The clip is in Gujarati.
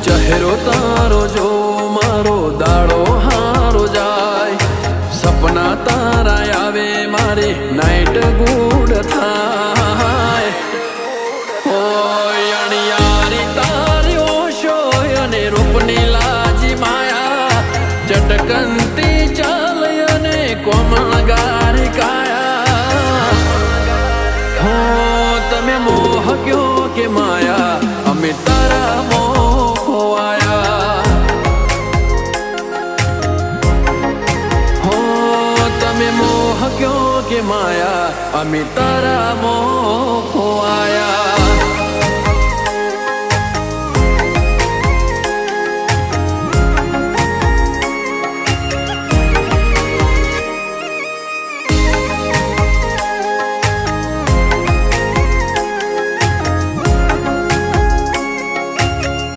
ચહેરો તારો જો મારો દાડો હારો જાય સપના તારા આવે મારે નાઈટ ગુડ થાય ઓય અણિયારી તારી ઓશો અને રૂપની લાજી માયા ચટકનતી ચાલ અને કોમળ ગારી કાયા હો તમે મોહ ક્યો કે માયા અમે તારા क्यों के माया अमी तारा मोह